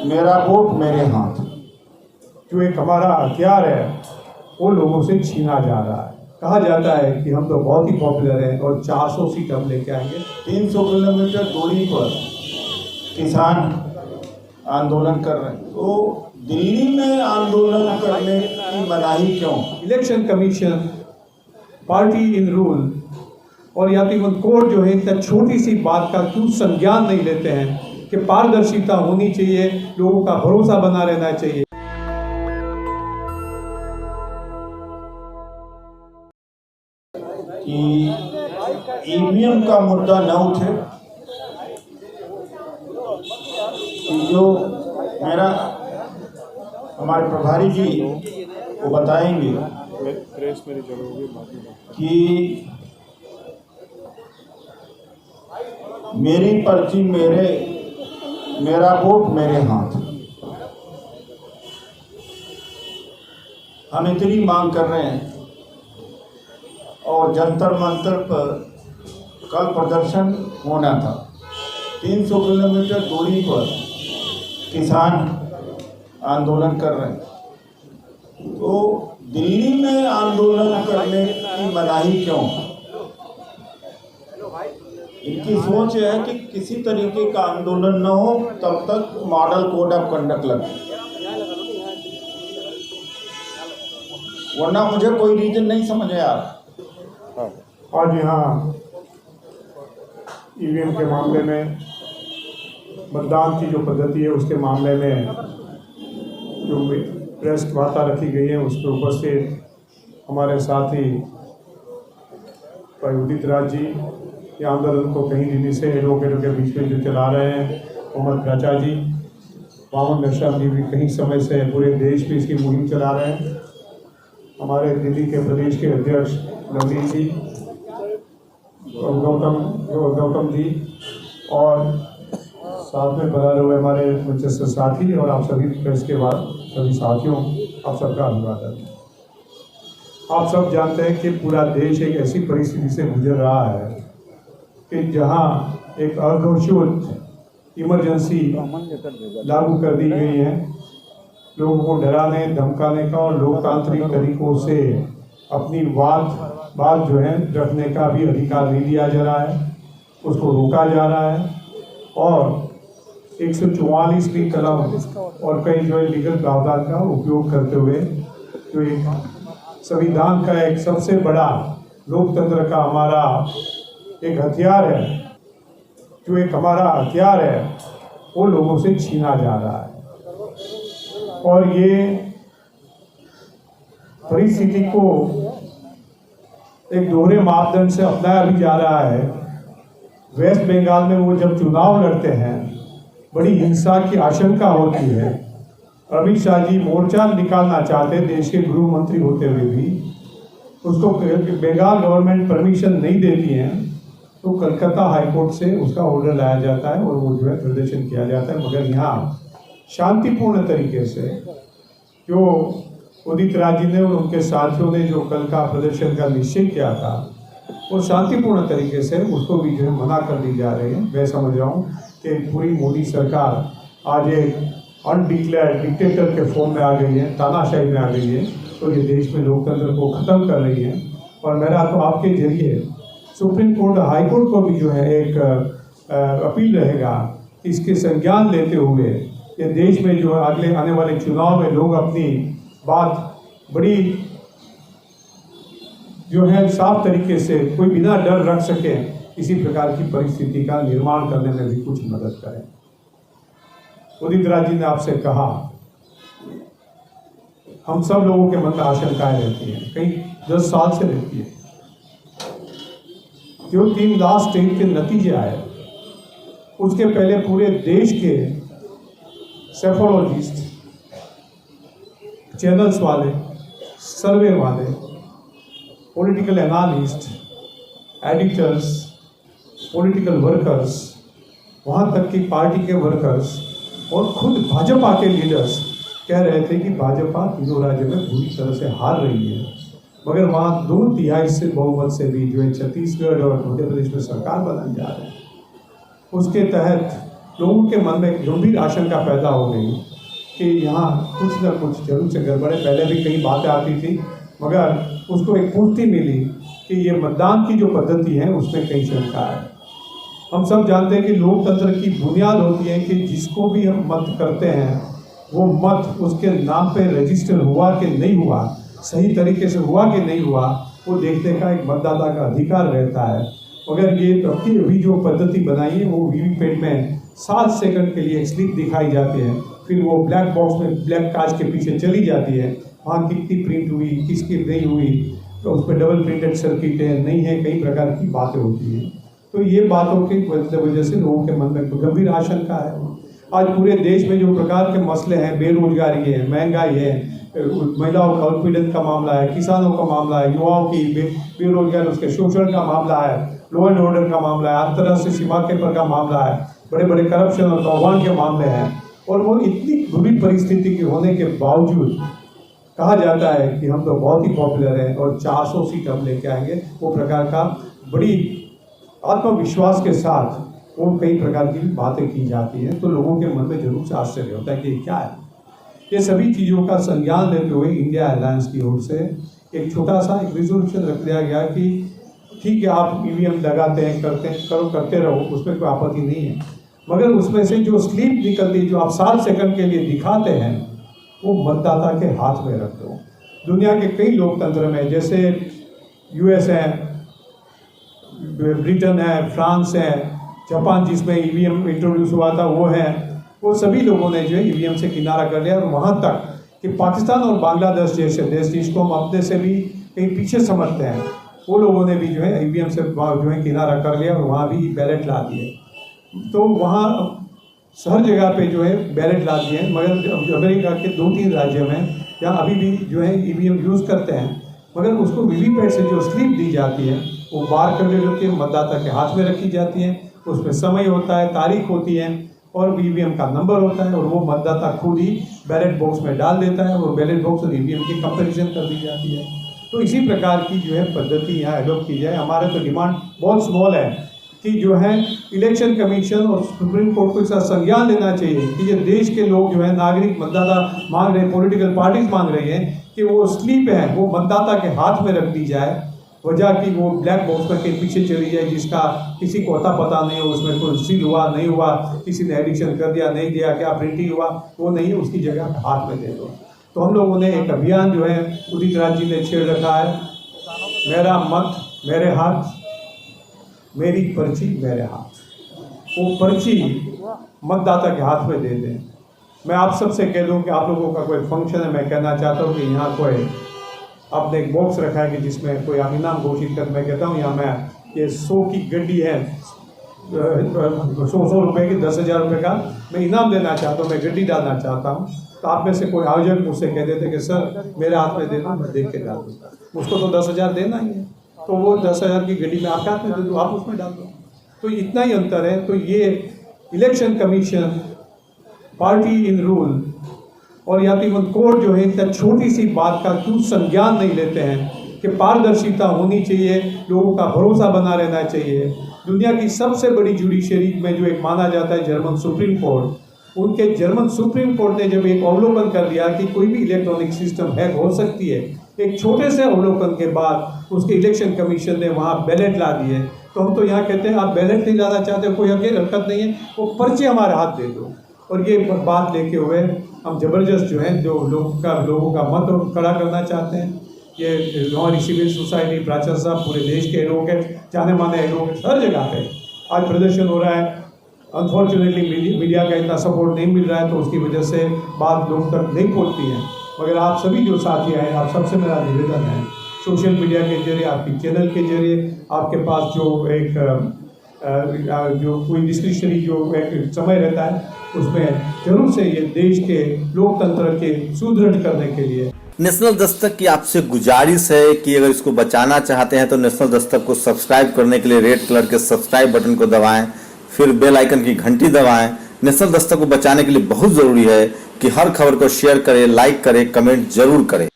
मेरा वोट मेरे हाथ। जो एक हमारा हथियार है वो लोगों से छीना जा रहा है। कहा जाता है कि हम तो बहुत ही पॉपुलर हैं और 400 सीट हम लेके आएंगे। 300 किलोमीटर दूरी पर किसान आंदोलन कर रहे हैं, तो दिल्ली में आंदोलन करने की मनाही क्यों? Election commission, party in rule और यात्रीगण कोर्ट जो है इतना छोटी सी बात का क्यों संज्ञान नहीं लेते हैं कि पारदर्शिता होनी चाहिए, लोगों का भरोसा बना रहना चाहिए। कि ईवीएम का मुद्दा न उठे, कि जो मेरा हमारे प्रभारी जी वो बताएंगे कि मेरी पर्ची मेरा वोट मेरे हाथ। हम इतनी मांग कर रहे हैं और जंतर मंतर पर कल प्रदर्शन होना था। 300 किलोमीटर दूरी पर किसान आंदोलन कर रहे हैं, तो दिल्ली में आंदोलन करने की मनाही क्यों? इनकी सोच है कि किसी तरीके का आंदोलन न हो तब तक मॉडल कोड ऑफ कंडक्ट लगे, वरना मुझे कोई रीजन नहीं समझ आ रहा। आज यहाँ ईवीएम के मामले में, मतदान की जो पद्धति है उसके मामले में जो प्रेस वार्ता रखी गई है उसके उपस्थित हमारे साथी भाई उदित राज जी, ये आंदोलन को कहीं दिल्ली से एडवोकेटों के बीच में जो चला रहे हैं, मोहम्मद राजा जी, मोहम्मद नशा जी भी कहीं समय से पूरे देश में इसकी मुहिम चला रहे हैं। हमारे दिल्ली के प्रदेश के अध्यक्ष नवनीत जी, गौतम जी और साथ में बना हुए हमारे मुझसे साथी और आप सभी प्रेस के बाद सभी साथियों, आप सबका अभिवादन। आप सब जानते हैं कि पूरा देश एक ऐसी परिस्थिति से गुजर रहा है कि जहां एक अघोषित इमरजेंसी लागू कर दी गई है, लोगों को डराने धमकाने का और लोकतांत्रिक तरीकों से अपनी बात जो है रखने का भी अधिकार नहीं दिया जा रहा है, उसको रोका जा रहा है। और 144 कलम और कई जो लीगल प्रावधान का उपयोग करते हुए जो एक संविधान का एक सबसे बड़ा लोकतंत्र का हमारा एक हथियार है, जो एक हमारा हथियार है वो लोगों से छीना जा रहा है। और ये परिस्थिति को एक दोहरे मापदंड से अपनाया भी जा रहा है। वेस्ट बंगाल में वो जब चुनाव लड़ते हैं बड़ी हिंसा की आशंका होती है। अमित शाह जी मोर्चा निकालना चाहते देश के गृह मंत्री होते हुए भी, उसको बंगाल गवर्नमेंट परमिशन नहीं देती है, तो कलकत्ता हाईकोर्ट से उसका ऑर्डर लाया जाता है और वो जो है प्रदर्शन किया जाता है। मगर यहाँ शांतिपूर्ण तरीके से जो उदित राज जी ने और उनके साथियों ने जो कल का प्रदर्शन का निश्चय किया था, वो शांतिपूर्ण तरीके से उसको भी जो है मना कर दी जा रही है। मैं समझ रहा हूँ कि पूरी मोदी सरकार आज एक अनडिक्लेयर्ड डिक्टेटर के फॉर्म में आ गई है, तानाशाही में आ गई है, तो ये देश में लोकतंत्र को ख़त्म कर रही है। और मेरा तो आपके जरिए सुप्रीम कोर्ट हाई कोर्ट को भी जो है एक अपील रहेगा, इसके संज्ञान लेते हुए ये देश में जो है अगले आने वाले चुनाव में लोग अपनी बात बड़ी जो है साफ तरीके से कोई बिना डर रख सके, इसी प्रकार की परिस्थिति का निर्माण करने में भी कुछ मदद करें। उदित राज जी ने आपसे कहा, हम सब लोगों के मन में आशंकाएं रहती हैं, कई 10 साल से रहती है। जो 3 लास्ट स्टेट के नतीजे आए, उसके पहले पूरे देश के सेफोलॉजिस्ट, चैनल्स वाले, सर्वे वाले, political analyst, editors, political workers, वहाँ तक कि पार्टी के वर्कर्स और खुद भाजपा के लीडर्स कह रहे थे कि भाजपा तीनों राज्यों में पूरी तरह से हार रही है। मगर वहाँ 2/3 से बहुमत से भी जो है छत्तीसगढ़ और मध्य प्रदेश में सरकार बनाने जा रहे हैं। उसके तहत लोगों के मन में गंभीर आशंका पैदा हो गई कि यहाँ कुछ न कुछ जरूर से गड़बड़ है। पहले भी कई बातें आती थी, मगर उसको एक पुष्टि मिली कि ये मतदान की जो पद्धति है उसमें कई शंका है। हम सब जानते हैं कि लोकतंत्र की बुनियाद होती है कि जिसको भी हम मत करते हैं वो मत उसके नाम पे रजिस्टर हुआ कि नहीं हुआ, सही तरीके से हुआ कि नहीं हुआ, वो देखने का एक मतदाता का अधिकार रहता है। मगर ये अभी जो पद्धति बनाई है वो वीवीपैट में 7 सेकंड के लिए एक स्लिप दिखाई जाती है, फिर वो ब्लैक बॉक्स में ब्लैक कांच के पीछे चली जाती है, वहाँ कितनी प्रिंट हुई किसकी नहीं हुई, तो उस पर डबल प्रिंटेड सर्किट है नहीं है, कई प्रकार की बातें होती हैं। तो ये बातों की वजह से लोगों के मन में गंभीर आशंका है। आज पूरे देश में जो प्रकार के मसले हैं, बेरोजगारी है, महंगाई है, महिलाओं का उत्पीड़न का मामला है, किसानों का मामला है, युवाओं की बेरोजगारी, उसके शोषण का मामला है, लॉ एंड ऑर्डर का मामला है, अंतर्राष्ट्रीय सीमा के पर का मामला है, बड़े बड़े करप्शन और तौहान के मामले हैं। और वो इतनी बुरी परिस्थिति के होने के बावजूद कहा जाता है कि हम तो बहुत ही पॉपुलर हैं और 400 सीट हम लेके आएंगे। वो प्रकार का बड़ी आत्मविश्वास के साथ वो कई प्रकार की बातें की जाती हैं, तो लोगों के मन में जरूर से आश्चर्य होता है कि ये क्या है। ये सभी चीज़ों का संज्ञान लेते हुए इंडिया अलायंस की ओर से एक छोटा सा एक रिजोल्यूशन रख दिया गया कि ठीक है आप ईवीएम लगाते हैं करते रहो, उसमें कोई आपत्ति नहीं है, मगर उसमें से जो स्लिप निकलती है जो आप 7 सेकंड के लिए दिखाते हैं वो मतदाता के हाथ में रख दो। दुनिया के कई लोकतंत्र में जैसे यूएस है, ब्रिटेन है, फ्रांस है, जापान जिसमें ईवीएम इंट्रोड्यूस हुआ था वो है, वो सभी लोगों ने जो है ईवीएम से किनारा कर लिया। और वहाँ तक कि पाकिस्तान और बांग्लादेश जैसे देश जिसको हम अपने से भी कहीं पीछे समझते हैं, वो लोगों ने भी जो है ईवीएम से जो है किनारा कर लिया और वहाँ भी बैलेट ला दिए। तो वहाँ हर जगह पे जो है बैलेट ला दिए, मगर अमेरिका के 2-3 राज्यों में जहाँ अभी भी जो है ईवीएम यूज़ करते हैं, मगर उसको वीवीपैट से जो स्लिप दी जाती है वो बार कर ली होती है, मतदाता के हाथ में रखी जाती है, उसमें समय होता है, तारीख होती है और ईवीएम का नंबर होता है, और वो मतदाता खुद ही बैलेट बॉक्स में डाल देता है और बैलेट बॉक्स और ईवीएम की कंपैरिजन कर दी जाती है। तो इसी प्रकार की जो है पद्धति यहाँ अडॉप्ट की जाए। हमारे तो डिमांड बहुत स्मॉल है कि जो है इलेक्शन कमीशन और सुप्रीम कोर्ट को इसका संज्ञान लेना चाहिए कि ये देश के लोग जो है नागरिक मतदाता मांग रहे हैं, पॉलिटिकल पार्टीज मांग रही हैं कि वो स्लिप है वो मतदाता के हाथ में रख दी जाए, वजह कि वो ब्लैक बॉक्स में कहीं पीछे चली जाए जिसका किसी को अता पता नहीं हो, उसमें कोई सील हुआ नहीं हुआ, किसी ने एडिशन कर दिया नहीं दिया, क्या प्रिंटिंग हुआ वो नहीं, उसकी जगह हाथ में दे दो। तो हम लोगों ने एक अभियान जो है उदित राज जी ने छेड़ रखा है, मेरा मत मेरे हाथ, मेरी पर्ची मेरे हाथ। वो पर्ची मतदाता के हाथ में दे दें। मैं आप सबसे कह दूं कि आप लोगों का कोई फंक्शन है, मैं कहना चाहता हूं कि यहाँ कोई आपने एक बॉक्स रखा है कि जिसमें कोई आप इनाम घोषित कर, मैं कहता हूँ यहाँ मैं ये 100 की गड्डी है, 100 रुपये की 10,000 रुपये का मैं इनाम देना चाहता हूँ, मैं गड्डी डालना चाहता हूँ। तो आप में से कोई आयोजक मुझसे कह देते कि सर मेरे हाथ में दे दो, मैं देख के डाल दूँगा, उसको तो 10,000 देना ही है, तो वो 10,000 की गड्डी में आपके हाथ में दे दो, आप उसमें डाल दो। तो इतना ही अंतर है। तो ये election commission, party in rule और या फिर कोर्ट जो है इतना छोटी सी बात का क्यों संज्ञान नहीं लेते हैं कि पारदर्शिता होनी चाहिए, लोगों का भरोसा बना रहना चाहिए। दुनिया की सबसे बड़ी जुडिशरी में जो एक माना जाता है जर्मन सुप्रीम कोर्ट, उनके जर्मन सुप्रीम कोर्ट ने जब एक अवलोकन कर दिया कि कोई भी इलेक्ट्रॉनिक सिस्टम हैक हो सकती है, एक छोटे से अवलोकन के बाद उसके इलेक्शन कमीशन ने वहाँ बैलेट ला दिए। तो हम तो यहाँ कहते हैं आप बैलेट नहीं लाना चाहते, कोई हरकत नहीं है, वो पर्चे हमारे हाथ दे दो। और ये बात लेके हुए हम जबरदस्त जो है जो लोगों का मत खड़ा करना चाहते हैं। ये हमारी सिविल सोसाइटी, प्राचार्य साहब, पूरे देश के एडवोकेट, जाने माने एडवोकेट हर जगह पे आज प्रदर्शन हो रहा है। अनफॉर्चुनेटली मीडिया का इतना सपोर्ट नहीं मिल रहा है, तो उसकी वजह से बात लोग तक नहीं पहुँचती है। मगर आप सभी जो साथी हैं, आप सबसे मेरा निवेदन है, सोशल मीडिया के जरिए, आपकी चैनल के जरिए, आपके पास जो एक जो कोई डिस्क्रिप्शनरी जो एक समय रहता है, उसमें जरूर से ये देश के लोकतंत्र के सुदृढ़ करने के लिए नेशनल दस्तक की आपसे गुजारिश है कि अगर इसको बचाना चाहते हैं तो नेशनल दस्तक को सब्सक्राइब करने के लिए रेड कलर के सब्सक्राइब बटन को दबाएं, फिर बेल आइकन की घंटी दबाएं। नेशनल दस्तक को बचाने के लिए बहुत जरूरी है कि हर खबर को शेयर करें, लाइक करें, कमेंट जरूर करें।